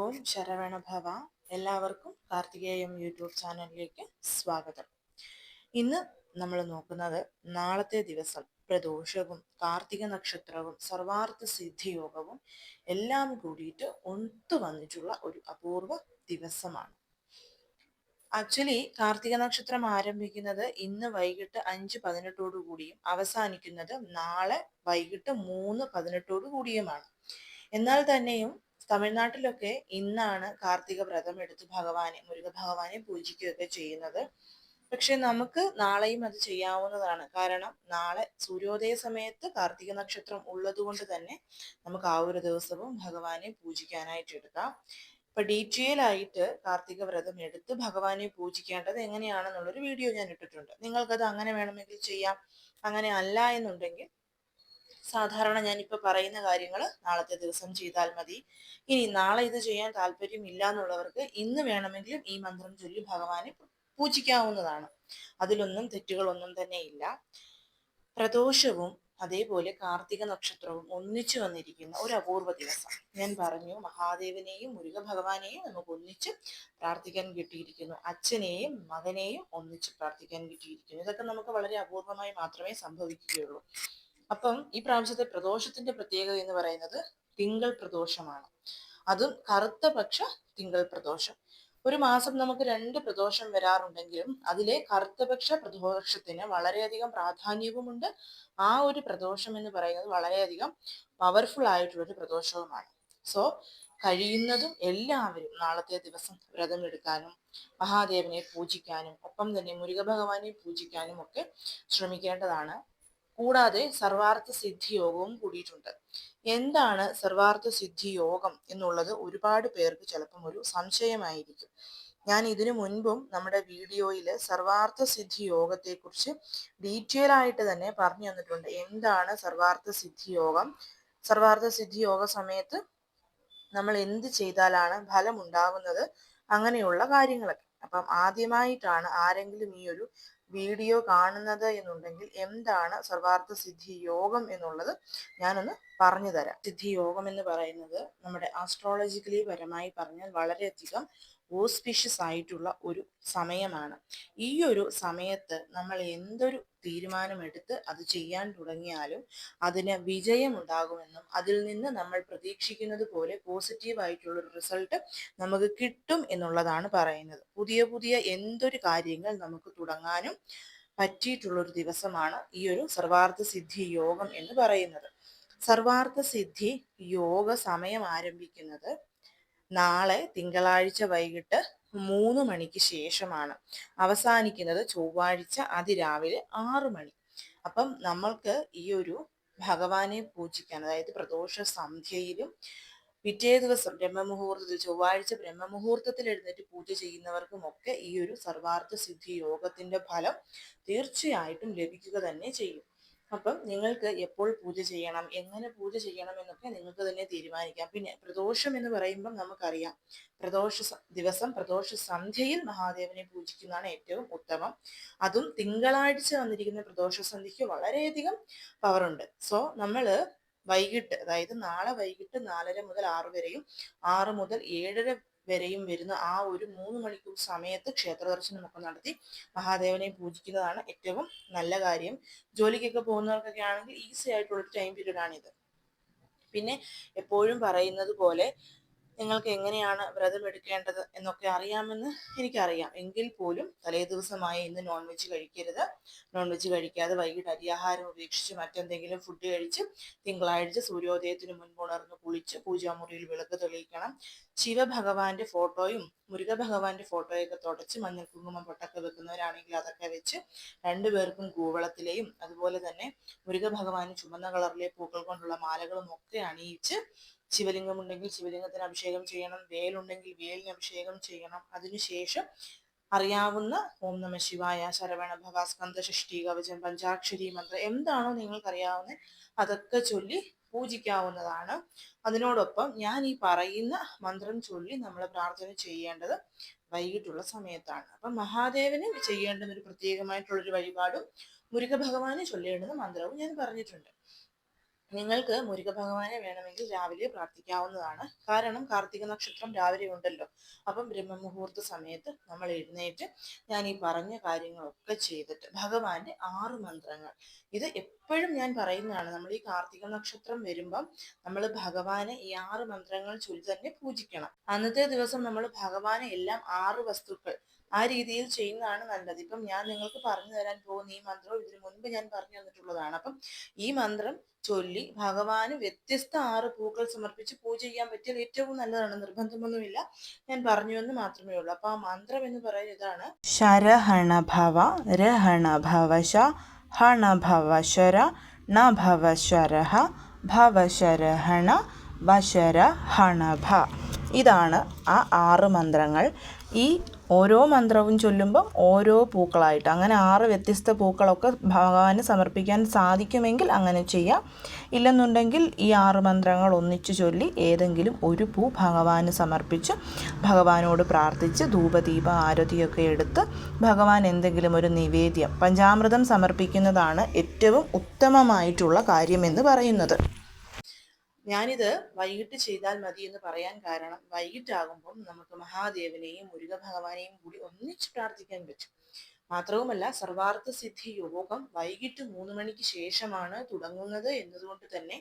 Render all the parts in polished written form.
ഓം ശരവണ ഭവ. എല്ലാവർക്കും കാർത്തികേയം യൂട്യൂബ് ചാനലിലേക്ക് സ്വാഗതം. ഇന്ന് നമ്മൾ നോക്കുന്നത് നാളത്തെ ദിവസം പ്രദോഷവും കാർത്തിക നക്ഷത്രവും സർവാർത്ഥ സിദ്ധിയോഗവും എല്ലാം കൂടിയിട്ട് ഒത്തു വന്നിട്ടുള്ള ഒരു അപൂർവ ദിവസമാണ്. ആക്ച്വലി കാർത്തിക നക്ഷത്രം ആരംഭിക്കുന്നത് ഇന്ന് വൈകിട്ട് 5:18 കൂടിയും അവസാനിക്കുന്നത് നാളെ വൈകിട്ട് 3:18 കൂടിയുമാണ്. എന്നാൽ തന്നെയും തമിഴ്നാട്ടിലൊക്കെ ഇന്നാണ് കാർത്തിക വ്രതം എടുത്ത് മുരുക ഭഗവാനെ പൂജിക്കുകയൊക്കെ ചെയ്യുന്നത്. പക്ഷെ നമുക്ക് നാളെയും അത് ചെയ്യാവുന്നതാണ്. കാരണം നാളെ സൂര്യോദയ സമയത്ത് കാർത്തിക നക്ഷത്രം ഉള്ളത് കൊണ്ട് തന്നെ നമുക്ക് ആ ഒരു ദിവസവും ഭഗവാനെ പൂജിക്കാനായിട്ട് എടുക്കാം. ഇപ്പൊ ഡീറ്റെയിൽ ആയിട്ട് കാർത്തിക വ്രതം എടുത്ത് ഭഗവാനെ പൂജിക്കേണ്ടത് എങ്ങനെയാണെന്നുള്ളൊരു വീഡിയോ ഞാൻ ഇട്ടിട്ടുണ്ട്. നിങ്ങൾക്കത് അങ്ങനെ വേണമെങ്കിൽ ചെയ്യാം. അങ്ങനെ അല്ല എന്നുണ്ടെങ്കിൽ സാധാരണ ഞാനിപ്പോൾ പറയുന്ന കാര്യങ്ങൾ നാളത്തെ ദിവസം ചെയ്താൽ മതി. ഇനി നാളെ ഇത് ചെയ്യാൻ താല്പര്യമില്ല എന്നുള്ളവർക്ക് ഇന്ന് വേണമെങ്കിലും ഈ മന്ത്രം ചൊല്ലി ഭഗവാനെ പൂജിക്കാവുന്നതാണ്. അതിലൊന്നും തെറ്റുകളൊന്നും തന്നെ ഇല്ല. പ്രദോഷവും അതേപോലെ കാർത്തിക നക്ഷത്രവും ഒന്നിച്ചു വന്നിരിക്കുന്ന ഒരു അപൂർവ ദിവസം. ഞാൻ പറഞ്ഞു, മഹാദേവനെയും മുരുക ഭഗവാനെയും നമുക്ക് ഒന്നിച്ച് പ്രാർത്ഥിക്കാൻ കിട്ടിയിരിക്കുന്നു. അച്ഛനെയും മകനെയും ഒന്നിച്ച് പ്രാർത്ഥിക്കാൻ കിട്ടിയിരിക്കുന്നു. ഇതൊക്കെ നമുക്ക് വളരെ അപൂർവമായി മാത്രമേ സംഭവിക്കുകയുള്ളൂ. അപ്പം ഈ പ്രാവശ്യത്തെ പ്രദോഷത്തിന്റെ പ്രത്യേകത എന്ന് പറയുന്നത് തിങ്കൾ പ്രദോഷമാണ്. അതും കറുത്ത പക്ഷ തിങ്കൾ പ്രദോഷം. ഒരു മാസം നമുക്ക് 2 പ്രദോഷം വരാറുണ്ടെങ്കിലും അതിലെ കറുത്തപക്ഷ പ്രദോഷത്തിന് വളരെയധികം പ്രാധാന്യവുമുണ്ട്. ആ ഒരു പ്രദോഷം എന്ന് പറയുന്നത് വളരെയധികം പവർഫുൾ ആയിട്ടുള്ള ഒരു പ്രദോഷവുമാണ്. സോ കഴിയുന്നതും എല്ലാവരും നാളത്തെ ദിവസം വ്രതം എടുക്കാനും മഹാദേവനെ പൂജിക്കാനും ഒപ്പം തന്നെ മുരുക ഭഗവാനെ പൂജിക്കാനും ഒക്കെ ശ്രമിക്കേണ്ടതാണ്. കൂടാതെ സർവാർത്ഥ സിദ്ധി യോഗവും കൂടിയിട്ടുണ്ട്. എന്താണ് സർവാർത്ഥ സിദ്ധി യോഗം എന്നുള്ളത് ഒരുപാട് പേർക്ക് ചിലപ്പം ഒരു സംശയമായിരിക്കും. ഞാൻ ഇതിനു മുൻപും നമ്മുടെ വീഡിയോയിൽ സർവാർത്ഥ സിദ്ധി യോഗത്തെക്കുറിച്ച് ഡീറ്റെയിൽ ആയിട്ട് തന്നെ പറഞ്ഞു തന്നിട്ടുണ്ട്. എന്താണ് സർവാർത്ഥ സിദ്ധി യോഗം, സർവാർത്ഥ സിദ്ധി യോഗ സമയത്ത് നമ്മൾ എന്ത് ചെയ്താലാണ് ഫലം ഉണ്ടാവുന്നത്, അങ്ങനെയുള്ള കാര്യങ്ങളൊക്കെ. അപ്പം ആദ്യമായിട്ടാണ് ആരെങ്കിലും ഈ ഒരു വീഡിയോ കാണുന്നത് എന്നുണ്ടെങ്കിൽ എന്താണ് സർവാർത്ഥ സിദ്ധി യോഗം എന്നുള്ളത് ഞാനൊന്ന് പറഞ്ഞു തരാം. സിദ്ധി യോഗം എന്ന് പറയുന്നത് നമ്മുടെ ആസ്ട്രോളജിക്കലി പരമായി പറഞ്ഞാൽ വളരെയധികം ഓസ്പിഷ്യസ് ആയിട്ടുള്ള ഒരു സമയമാണ്. ഈ ഒരു സമയത്ത് നമ്മൾ എന്തൊരു തീരുമാനമെടുത്ത് അത് ചെയ്യാൻ തുടങ്ങിയാലും അതിന് വിജയമുണ്ടാകുമെന്നും അതിൽ നിന്ന് നമ്മൾ പ്രതീക്ഷിക്കുന്നത് പോലെ പോസിറ്റീവ് ആയിട്ടുള്ള ഒരു റിസൾട്ട് നമുക്ക് കിട്ടും എന്നുള്ളതാണ് പറയുന്നത്. പുതിയ പുതിയ എന്തൊരു കാര്യങ്ങൾ നമുക്ക് തുടങ്ങാനും പറ്റിയിട്ടുള്ള ഒരു ദിവസമാണ് ഈ ഒരു സർവാർത്ഥ സിദ്ധി യോഗം എന്ന് പറയുന്നത്. സർവാർത്ഥ സിദ്ധി യോഗ സമയം ആരംഭിക്കുന്നത് നാളെ തിങ്കളാഴ്ച വൈകിട്ട് 3 മണിക്ക് ശേഷമാണ്. അവസാനിക്കുന്നത് ചൊവ്വാഴ്ച അതിരാവിലെ 6 മണി. അപ്പം നമ്മൾക്ക് ഈ ഒരു ഭഗവാനെ പൂജിക്കാൻ, അതായത് പ്രദോഷ സന്ധ്യയിലും പിറ്റേ ദിവസം ബ്രഹ്മമുഹൂർത്തത്തിൽ, ചൊവ്വാഴ്ച ബ്രഹ്മമുഹൂർത്തത്തിൽ എഴുന്നേറ്റ് പൂജ ചെയ്യുന്നവർക്കും ഒക്കെ ഈ ഒരു സർവാർത്ഥ സിദ്ധി യോഗത്തിന്റെ ഫലം തീർച്ചയായിട്ടും ലഭിക്കുക തന്നെ ചെയ്യും. അപ്പം നിങ്ങൾക്ക് എപ്പോൾ പൂജ ചെയ്യണം, എങ്ങനെ പൂജ ചെയ്യണം എന്നൊക്കെ നിങ്ങൾക്ക് തന്നെ തീരുമാനിക്കാം. പിന്നെ പ്രദോഷം എന്ന് പറയുമ്പം നമുക്കറിയാം, ദിവസം പ്രദോഷ സന്ധ്യയിൽ മഹാദേവനെ പൂജിക്കുന്നതാണ് ഏറ്റവും ഉത്തമം. അതും തിങ്കളാഴ്ച വന്നിരിക്കുന്ന പ്രദോഷ സന്ധ്യയ്ക്ക് വളരെയധികം പവറുണ്ട്. സോ നമ്മള് വൈകിട്ട്, അതായത് നാളെ വൈകിട്ട് 4:30 മുതൽ 6 വരെയും 6 മുതൽ 7:30 വരെയും വരുന്ന ആ ഒരു 3 മണിക്കൂർ സമയത്ത് ക്ഷേത്ര ദർശനമൊക്കെ നടത്തി മഹാദേവനെ പൂജിക്കുന്നതാണ് ഏറ്റവും നല്ല കാര്യം. ജോലിക്കൊക്കെ പോകുന്നവർക്കൊക്കെ ആണെങ്കിൽ ഈസി ആയിട്ടുള്ള ടൈം പീരീഡ് ആണിത്. പിന്നെ എപ്പോഴും പറയുന്നത് പോലെ നിങ്ങൾക്ക് എങ്ങനെയാണ് വ്രതം എടുക്കേണ്ടത് എന്നൊക്കെ അറിയാമെന്ന് എനിക്കറിയാം. എങ്കിൽ പോലും തലേ ദിവസമായ ഇന്ന് നോൺ വെജ് കഴിക്കരുത്. നോൺ വെജ് കഴിക്കാതെ വൈകിട്ട് അരിയാഹാരം ഉപേക്ഷിച്ച് മറ്റെന്തെങ്കിലും ഫുഡ് കഴിച്ച് തിങ്കളാഴ്ച സൂര്യോദയത്തിന് മുൻപ് ഉണർന്ന് കുളിച്ച് പൂജാമുറിയിൽ വിളക്ക് തെളിയിക്കണം. ശിവഭഗവാന്റെ ഫോട്ടോയും മുരുക ഭഗവാന്റെ ഫോട്ടോയൊക്കെ തുടച്ച് മഞ്ഞൾ കുങ്കുമം പൊട്ടൊക്കെ വെക്കുന്നവരാണെങ്കിൽ അതൊക്കെ വെച്ച് രണ്ടുപേർക്കും കൂവളത്തിലെയും അതുപോലെ തന്നെ മുരുക ഭഗവാന് ചുമന്ന കളറിലെ പൂക്കൾ കൊണ്ടുള്ള മാലകളും ഒക്കെ അണിയിച്ച്, ശിവലിംഗം ഉണ്ടെങ്കിൽ ശിവലിംഗത്തിന് അഭിഷേകം ചെയ്യണം, വേലുണ്ടെങ്കിൽ വേലിന് അഭിഷേകം ചെയ്യണം. അതിനുശേഷം അറിയാവുന്ന ഓം നമ ശിവായ, ശരവണ ഭവ, സ്കന്ധ ഷഷ്ഠി കവചം, പഞ്ചാക്ഷരി മന്ത്രം എന്താണോ നിങ്ങൾക്കറിയാവുന്നത് അതൊക്കെ ചൊല്ലി പൂജിക്കാവുന്നതാണ്. അതിനോടൊപ്പം ഞാൻ ഈ പറയുന്ന മന്ത്രം ചൊല്ലി നമ്മൾ പ്രാർത്ഥന ചെയ്യേണ്ടത് വൈകിട്ടുള്ള സമയത്താണ്. അപ്പം മഹാദേവന് ചെയ്യേണ്ടുന്ന ഒരു പ്രത്യേകമായിട്ടുള്ളൊരു വഴിപാടും മുരുക ഭഗവാന് ചൊല്ലേണ്ടുന്ന മന്ത്രവും ഞാൻ പറഞ്ഞിട്ടുണ്ട്. നിങ്ങൾക്ക് മുരുക ഭഗവാനെ വേണമെങ്കിൽ രാവിലെ പ്രാർത്ഥിക്കാവുന്നതാണ്. കാരണം കാർത്തിക നക്ഷത്രം രാവിലെ ഉണ്ടല്ലോ. അപ്പം ബ്രഹ്മമുഹൂർത്ത സമയത്ത് നമ്മൾ എഴുന്നേറ്റ് ഞാൻ ഈ പറഞ്ഞ കാര്യങ്ങളൊക്കെ ചെയ്തിട്ട് ഭഗവാന്റെ 6 മന്ത്രങ്ങൾ, ഇത് എപ്പോഴും ഞാൻ പറയുന്നതാണ്. നമ്മൾ ഈ കാർത്തിക നക്ഷത്രം വരുമ്പം നമ്മൾ ഭഗവാനെ ഈ 6 മന്ത്രങ്ങൾ ചൊല്ലി തന്നെ പൂജിക്കണം. അന്നത്തെ ദിവസം നമ്മൾ ഭഗവാനെ എല്ലാം 6 വസ്തുക്കൾ ആ രീതിയിൽ ചെയ്യുന്നതാണ് നല്ലത്. ഇപ്പം ഞാൻ നിങ്ങൾക്ക് പറഞ്ഞു തരാൻ പോകുന്ന ഈ മന്ത്രം ഇതിനു മുൻപ് ഞാൻ പറഞ്ഞു തന്നിട്ടുള്ളതാണ്. അപ്പം ഈ മന്ത്രം ചൊല്ലി ഭഗവാന് വ്യത്യസ്ത 6 പൂക്കൾ സമർപ്പിച്ച് പൂജ ചെയ്യാൻ പറ്റിയാൽ ഏറ്റവും നല്ലതാണ്. നിർബന്ധമൊന്നുമില്ല, ഞാൻ പറഞ്ഞു എന്ന് മാത്രമേ ഉള്ളൂ. അപ്പൊ ആ മന്ത്രം എന്ന് പറയുന്നത് ഇതാണ്: ശരഹണ ഭവ രഹണ ഭവശ ഹണ ഭവശര ണ ഭവശരഹ ഭവശരഹണ വശര ഹണഭ. ഇതാണ് ആ 6 മന്ത്രങ്ങൾ. ഈ ഓരോ മന്ത്രവും ചൊല്ലുമ്പോൾ ഓരോ പൂക്കളായിട്ട് അങ്ങനെ 6 വ്യത്യസ്ത പൂക്കളൊക്കെ ഭഗവാന് സമർപ്പിക്കാൻ സാധിക്കുമെങ്കിൽ അങ്ങനെ ചെയ്യാം. ഇല്ലെന്നുണ്ടെങ്കിൽ ഈ 6 മന്ത്രങ്ങൾ ഒന്നിച്ചു ചൊല്ലി ഏതെങ്കിലും ഒരു പൂ ഭഗവാന് സമർപ്പിച്ച് ഭഗവാനോട് പ്രാർത്ഥിച്ച് ധൂപദീപ ആരതിയൊക്കെ എടുത്ത് ഭഗവാൻ എന്തെങ്കിലും ഒരു നിവേദ്യം പഞ്ചാമൃതം സമർപ്പിക്കുന്നതാണ് ഏറ്റവും ഉത്തമമായിട്ടുള്ള കാര്യമെന്ന് പറയുന്നത്. ഞാനിത് വൈകിട്ട് ചെയ്താൽ മതി എന്ന് പറയാൻ കാരണം, വൈകിട്ടാകുമ്പം നമുക്ക് മഹാദേവനെയും മുരുക ഭഗവാനെയും കൂടി ഒന്നിച്ച് പ്രാർത്ഥിക്കാൻ പറ്റും. മാത്രവുമല്ല, സർവാർത്ഥ സിദ്ധി യോഗം വൈകിട്ട് 3 മണിക്ക് ശേഷമാണ് തുടങ്ങുന്നത് എന്നതുകൊണ്ട് തന്നെ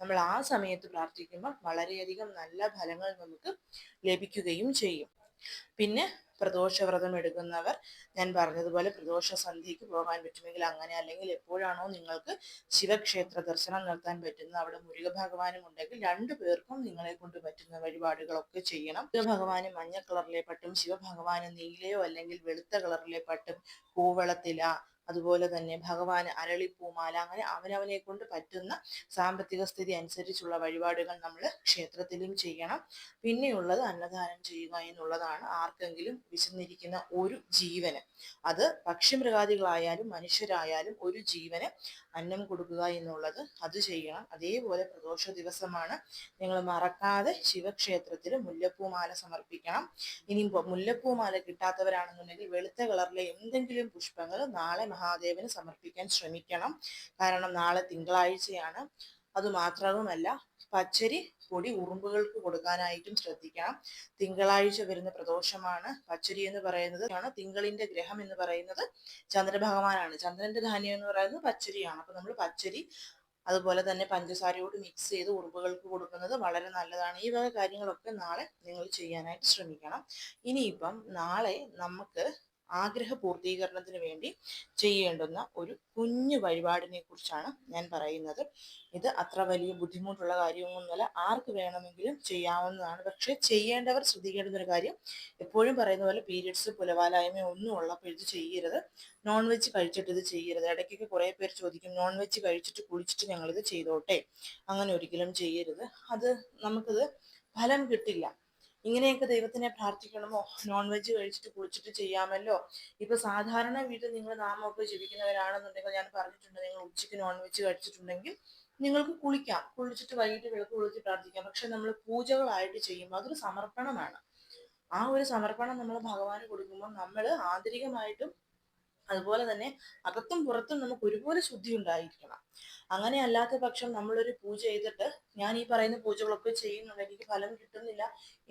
നമ്മൾ ആ സമയത്ത് പ്രാർത്ഥിക്കുമ്പോൾ വളരെയധികം നല്ല ഫലങ്ങൾ നമുക്ക് ലഭിക്കുകയും ചെയ്യും. പിന്നെ പ്രദോഷവ്രതം എടുക്കുന്നവർ, ഞാൻ പറഞ്ഞതുപോലെ പ്രദോഷ സന്ധ്യയ്ക്ക് പോകാൻ പറ്റുമെങ്കിൽ അങ്ങനെ, അല്ലെങ്കിൽ എപ്പോഴാണോ നിങ്ങൾക്ക് ശിവക്ഷേത്ര ദർശനം നടത്താൻ പറ്റുന്നത്, അവിടെ മുരുക ഭഗവാനും ഉണ്ടെങ്കിൽ 2 പേർക്കും നിങ്ങളെ കൊണ്ട് പറ്റുന്ന വഴിപാടുകളൊക്കെ ചെയ്യണം. മുരുക മഞ്ഞ കളറിലെ പട്ടും ശിവഭഗവാന് നീലയോ അല്ലെങ്കിൽ വെളുത്ത കളറിലെ പട്ടും കൂവളത്തില, അതുപോലെ തന്നെ ഭഗവാന് അരളിപ്പൂമാല, അങ്ങനെ അവനവനെ കൊണ്ട് പറ്റുന്ന സാമ്പത്തിക സ്ഥിതി അനുസരിച്ചുള്ള വഴിപാടുകൾ നമ്മൾ ക്ഷേത്രത്തിലും ചെയ്യണം. പിന്നെയുള്ളത് അന്നദാനം ചെയ്യുക എന്നുള്ളതാണ്. ആർക്കെങ്കിലും വിശന്നിരിക്കുന്ന ഒരു ജീവന്, അത് പക്ഷിമൃഗാദികളായാലും മനുഷ്യരായാലും ഒരു ജീവന് അന്നം കൊടുക്കുക എന്നുള്ളത് അത് ചെയ്യണം. അതേപോലെ പ്രദോഷ ദിവസമാണ്, നിങ്ങൾ മറക്കാതെ ശിവക്ഷേത്രത്തിൽ മുല്ലപ്പൂമാല സമർപ്പിക്കണം. ഇനി മുല്ലപ്പൂമാല കിട്ടാത്തവരാണെന്നുണ്ടെങ്കിൽ വെളുത്ത കളറിലെ എന്തെങ്കിലും പുഷ്പങ്ങൾ നാളെ മഹാദേവന് സമർപ്പിക്കാൻ ശ്രമിക്കണം. കാരണം നാളെ തിങ്കളാഴ്ചയാണ്. അതുമാത്രവുമല്ല, പച്ചരി പൊടി ഉറുമ്പുകൾക്ക് കൊടുക്കാനായിട്ടും ശ്രദ്ധിക്കണം. തിങ്കളാഴ്ച വരുന്ന പ്രദോഷമാണ്. പച്ചരി എന്ന് പറയുന്നത് തിങ്കളിന്റെ ഗ്രഹം എന്ന് പറയുന്നത് ചന്ദ്രഭഗവാനാണ്. ചന്ദ്രന്റെ ധാന്യം എന്ന് പറയുന്നത് പച്ചരിയാണ്. അപ്പൊ നമ്മൾ പച്ചരി അതുപോലെ തന്നെ പഞ്ചസാരയോട് മിക്സ് ചെയ്ത് ഉറുമ്പുകൾക്ക് കൊടുക്കുന്നത് വളരെ നല്ലതാണ്. ഈ വക കാര്യങ്ങളൊക്കെ നാളെ നിങ്ങൾ ചെയ്യാനായിട്ട് ശ്രമിക്കണം. ഇനിയിപ്പം നാളെ നമുക്ക് ആഗ്രഹ പൂർത്തീകരണത്തിന് വേണ്ടി ചെയ്യേണ്ടുന്ന ഒരു കുഞ്ഞു വഴിപാടിനെ കുറിച്ചാണ് ഞാൻ പറയുന്നത്. ഇത് അത്ര വലിയ ബുദ്ധിമുട്ടുള്ള കാര്യമൊന്നുമല്ല, ആർക്ക് വേണമെങ്കിലും ചെയ്യാവുന്നതാണ്. പക്ഷെ ചെയ്യേണ്ടവർ ശ്രദ്ധിക്കേണ്ടുന്ന ഒരു കാര്യം, എപ്പോഴും പറയുന്ന പോലെ പീരിയഡ്സ് പുലവാലായ്മ ഒന്നും ഉള്ളപ്പോൾ ഇത് ചെയ്യരുത്. നോൺ വെജ് കഴിച്ചിട്ട് ഇത് ചെയ്യരുത്. ഇടയ്ക്കൊക്കെ കുറേ പേര് ചോദിക്കും, നോൺ വെജ് കഴിച്ചിട്ട് കുളിച്ചിട്ട് ഞങ്ങളിത് ചെയ്തോട്ടെ. അങ്ങനെ ഒരിക്കലും ചെയ്യരുത്. അത് നമുക്കിത് ഫലം കിട്ടില്ല. ഇങ്ങനെയൊക്കെ ദൈവത്തിനെ പ്രാർത്ഥിക്കണമോ? നോൺ വെജ് കഴിച്ചിട്ട് കുളിച്ചിട്ട് ചെയ്യാമല്ലോ. ഇപ്പൊ സാധാരണ വീട്ടിൽ നിങ്ങൾ നാമമൊക്കെ ജപിക്കുന്നവരാണെന്നുണ്ടെങ്കിൽ, ഞാൻ പറഞ്ഞിട്ടുണ്ട്, നിങ്ങൾ ഉച്ചയ്ക്ക് നോൺ വെജ് കഴിച്ചിട്ടുണ്ടെങ്കിൽ നിങ്ങൾക്ക് കുളിക്കാം, കുളിച്ചിട്ട് വൈകിട്ട് വിളക്ക് കൊളുത്തി പ്രാർത്ഥിക്കാം. പക്ഷെ നമ്മൾ പൂജകളായിട്ട് ചെയ്യുമ്പോൾ അതൊരു സമർപ്പണമാണ്. ആ ഒരു സമർപ്പണം നമ്മൾ ഭഗവാന് കൊടുക്കുമ്പോൾ നമ്മൾ ആന്തരികമായിട്ടും അതുപോലെ തന്നെ അകത്തും പുറത്തും നമുക്ക് ഒരുപോലെ ശുദ്ധി ഉണ്ടായിരിക്കണം. അങ്ങനെ അല്ലാത്ത പക്ഷം നമ്മളൊരു പൂജ ചെയ്തിട്ട് ഞാൻ ഈ പറയുന്ന പൂജകളൊക്കെ ചെയ്യുന്നുണ്ട്, എനിക്ക് ഫലം കിട്ടുന്നില്ല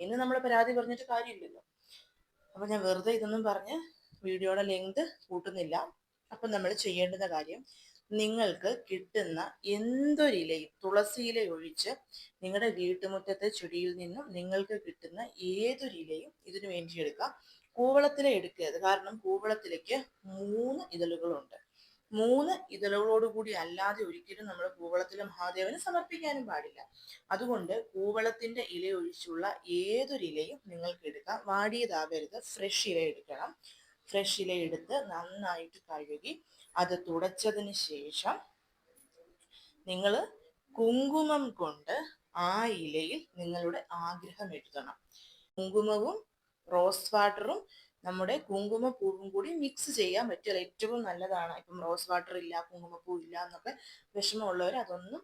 എന്ന് നമ്മൾ പരാതി പറഞ്ഞിട്ട് കാര്യമില്ലല്ലോ. അപ്പൊ ഞാൻ വെറുതെ ഇതൊന്നും പറഞ്ഞ് വീഡിയോയുടെ ലെങ്ത് കൂട്ടുന്നില്ല. അപ്പൊ നമ്മൾ ചെയ്യേണ്ടുന്ന കാര്യം, നിങ്ങൾക്ക് കിട്ടുന്ന എന്തൊരിലയും തുളസിയില ഒഴിച്ച് നിങ്ങളുടെ വീട്ടുമുറ്റത്തെ ചെടിയിൽ നിന്നും നിങ്ങൾക്ക് കിട്ടുന്ന ഏതൊരിലയും ഇതിനു വേണ്ടി എടുക്കാം. കൂവളത്തില എടുക്കരുത്, കാരണം കൂവളത്തിലേക്ക് 3 ഇതളുകളുണ്ട്. 3 ഇതളുകളോടുകൂടി അല്ലാതെ ഒരിക്കലും നമ്മൾ കൂവളത്തില മഹാദേവന് സമർപ്പിക്കാനും പാടില്ല. അതുകൊണ്ട് കൂവളത്തിന്റെ ഇല ഒഴിച്ചുള്ള ഏതൊരിലയും നിങ്ങൾക്ക് എടുക്കാം. വാടിയതാകരുത്, ഫ്രഷ് ഇല എടുക്കണം. ഫ്രഷ് ഇല എടുത്ത് നന്നായിട്ട് കഴുകി അത് തുടച്ചതിന് ശേഷം നിങ്ങൾ കുങ്കുമം കൊണ്ട് ആ ഇലയിൽ നിങ്ങളുടെ ആഗ്രഹം എഴുതണം. കുങ്കുമവും റോസ് വാട്ടറും നമ്മുടെ കുങ്കുമപ്പൂവും കൂടി മിക്സ് ചെയ്യാൻ പറ്റിയാൽ ഏറ്റവും നല്ലതാണ്. ഇപ്പം റോസ് വാട്ടർ ഇല്ല, കുങ്കുമപ്പൂ ഇല്ല എന്നൊക്കെ വിഷമമുള്ളവർ അതൊന്നും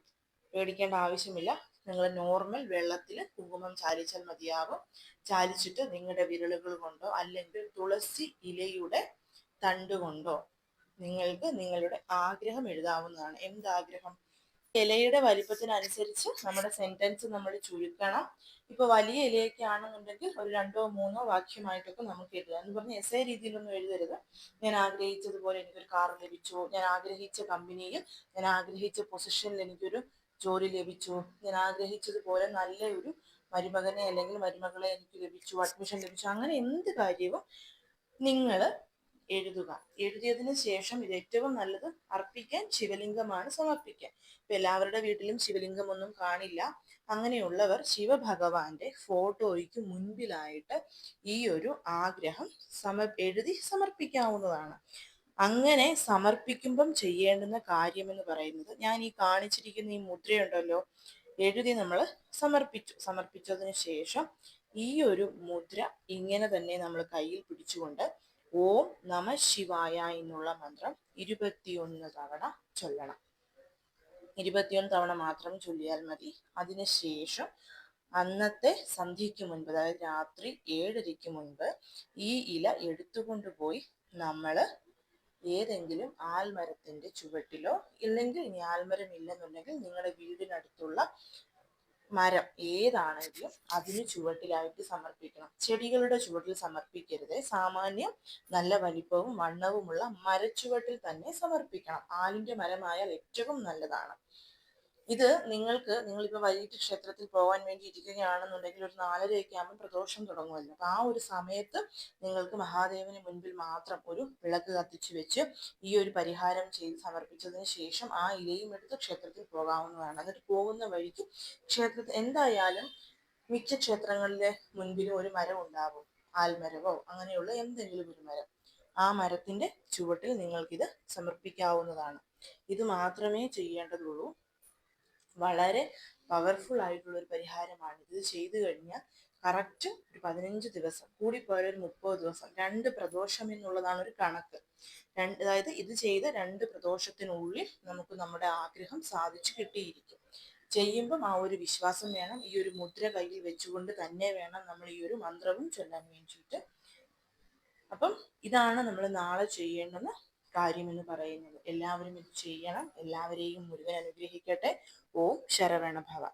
പേടിക്കേണ്ട ആവശ്യമില്ല. നിങ്ങൾ നോർമൽ വെള്ളത്തിൽ കുങ്കുമം ചാലിച്ചാൽ മതിയാകും. ചാലിച്ചിട്ട് നിങ്ങളുടെ വിരലുകൾ കൊണ്ടോ അല്ലെങ്കിൽ തുളസി ഇലയുടെ തണ്ട് കൊണ്ടോ നിങ്ങൾക്ക് നിങ്ങളുടെ ആഗ്രഹം എഴുതാവുന്നതാണ്. എന്താഗ്രഹം? ഇലയുടെ വലിപ്പത്തിനനുസരിച്ച് നമ്മുടെ സെന്റൻസ് നമ്മൾ ചുരുക്കണം. ഇപ്പൊ വലിയ ഇലയൊക്കെ ആണെന്നുണ്ടെങ്കിൽ ഒരു 2 3 വാക്യമായിട്ടൊക്കെ നമുക്ക് എഴുതാം. എന്ന് പറഞ്ഞ എസ്സേ രീതിയിലൊന്നും എഴുതരുത്. ഞാൻ ആഗ്രഹിച്ചതുപോലെ എനിക്കൊരു കാർ ലഭിച്ചു, ഞാൻ ആഗ്രഹിച്ച കമ്പനിയിൽ, ഞാൻ ആഗ്രഹിച്ച പൊസിഷനിൽ എനിക്കൊരു ജോലി ലഭിച്ചു, ഞാൻ ആഗ്രഹിച്ചതുപോലെ നല്ല ഒരു മരുമകനെ അല്ലെങ്കിൽ മരുമകളെ എനിക്ക് ലഭിച്ചു, അഡ്മിഷൻ ലഭിച്ചു, അങ്ങനെ എന്ത് കാര്യവും നിങ്ങൾ എഴുതുക. എഴുതിയതിന് ശേഷം ഇത് ഏറ്റവും നല്ലത് അർപ്പിക്കാൻ ശിവലിംഗമാണ് സമർപ്പിക്കാൻ. ഇപ്പൊ എല്ലാവരുടെ വീട്ടിലും ശിവലിംഗം ഒന്നും കാണില്ല. അങ്ങനെയുള്ളവർ ശിവഭഗവാന്റെ ഫോട്ടോയ്ക്ക് മുൻപിലായിട്ട് ഈ ഒരു ആഗ്രഹം എഴുതി സമർപ്പിക്കാവുന്നതാണ്. അങ്ങനെ സമർപ്പിക്കുമ്പം ചെയ്യേണ്ടുന്ന കാര്യമെന്ന് പറയുന്നത്, ഞാൻ ഈ കാണിച്ചിരിക്കുന്ന ഈ മുദ്രയുണ്ടല്ലോ, എഴുതി നമ്മൾ സമർപ്പിച്ചതിന് ശേഷം ഈ ഒരു മുദ്ര ഇങ്ങനെ തന്നെ നമ്മൾ കയ്യിൽ പിടിച്ചുകൊണ്ട് ഓം നമ ശിവായ എന്നുള്ള മന്ത്രം 21 തവണ ചൊല്ലണം. 21 തവണ മാത്രം ചൊല്ലിയാൽ മതി. അതിനുശേഷം അന്നത്തെ സന്ധ്യയ്ക്ക് മുൻപ്, അതായത് രാത്രി 7:30 മുൻപ് ഈ ഇല എടുത്തുകൊണ്ടുപോയി നമ്മൾ ഏതെങ്കിലും ആൽമരത്തിന്റെ ചുവട്ടിലോ, ഇല്ലെങ്കിൽ ഇനി ആൽമരം ഇല്ലെന്നുണ്ടെങ്കിൽ നിങ്ങളുടെ വീടിനടുത്തുള്ള മരം ഏതാണെങ്കിലും അതിന് ചുവട്ടിലായിട്ട് സമർപ്പിക്കണം. ചെടികളുടെ ചുവട്ടിൽ സമർപ്പിക്കരുത്. സാമാന്യം നല്ല വലിപ്പവും വണ്ണവുമുള്ള മരച്ചുവട്ടിൽ തന്നെ സമർപ്പിക്കണം. ആലിന്റെ മരമായാൽ ഏറ്റവും നല്ലതാണ്. ഇത് നിങ്ങളിപ്പോ വൈകിട്ട് ക്ഷേത്രത്തിൽ പോകാൻ വേണ്ടി ഇരിക്കുകയാണെന്നുണ്ടെങ്കിൽ ഒരു 4:30 ആകുമ്പോൾ പ്രദോഷം തുടങ്ങുമല്ലോ. അപ്പൊ ആ ഒരു സമയത്ത് നിങ്ങൾക്ക് മഹാദേവന് മുൻപിൽ മാത്രം ഒരു വിളക്ക് കത്തിച്ചു വെച്ച് ഈ ഒരു പരിഹാരം ചെയ്ത് സമർപ്പിച്ചതിന് ശേഷം ആ ഇലയും എടുത്ത് ക്ഷേത്രത്തിൽ പോകാവുന്നതാണ്. എന്നിട്ട് പോകുന്ന വഴിക്ക് ക്ഷേത്രത്തിൽ എന്തായാലും മിക്ക ക്ഷേത്രങ്ങളിലെ മുൻപിലും ഒരു മരം ഉണ്ടാകും. ആൽമരവോ അങ്ങനെയുള്ള എന്തെങ്കിലും ഒരു മരം. ആ മരത്തിന്റെ ചുവട്ടിൽ നിങ്ങൾക്കിത് സമർപ്പിക്കാവുന്നതാണ്. ഇത് മാത്രമേ ചെയ്യേണ്ടതുള്ളൂ. വളരെ പവർഫുൾ ആയിട്ടുള്ള ഒരു പരിഹാരമാണ്. ഇത് ചെയ്തു കഴിഞ്ഞാൽ കറക്റ്റ് ഒരു 15 ദിവസം, കൂടിപ്പോയ ഒരു 30 ദിവസം, 2 പ്രദോഷം എന്നുള്ളതാണ് ഒരു കണക്ക്. അതായത് ഇത് ചെയ്ത് 2 പ്രദോഷത്തിനുള്ളിൽ നമുക്ക് നമ്മുടെ ആഗ്രഹം സാധിച്ചു കിട്ടിയിരിക്കും. ചെയ്യുമ്പം ആ ഒരു വിശ്വാസം വേണം. ഈ ഒരു മുദ്ര കയ്യിൽ വെച്ചുകൊണ്ട് തന്നെ വേണം നമ്മൾ ഈ ഒരു മന്ത്രവും ചൊല്ലാൻ വേണ്ടിയിട്ട്. അപ്പം ഇതാണ് നമ്മൾ നാളെ ചെയ്യേണ്ടുന്ന കാര്യമെന്ന് പറയുന്നത്. എല്ലാവരും ഇത് ചെയ്യണം. എല്ലാവരെയും മുരുകൻ അനുഗ്രഹിക്കട്ടെ. ഓം ശരവണ ഭവ.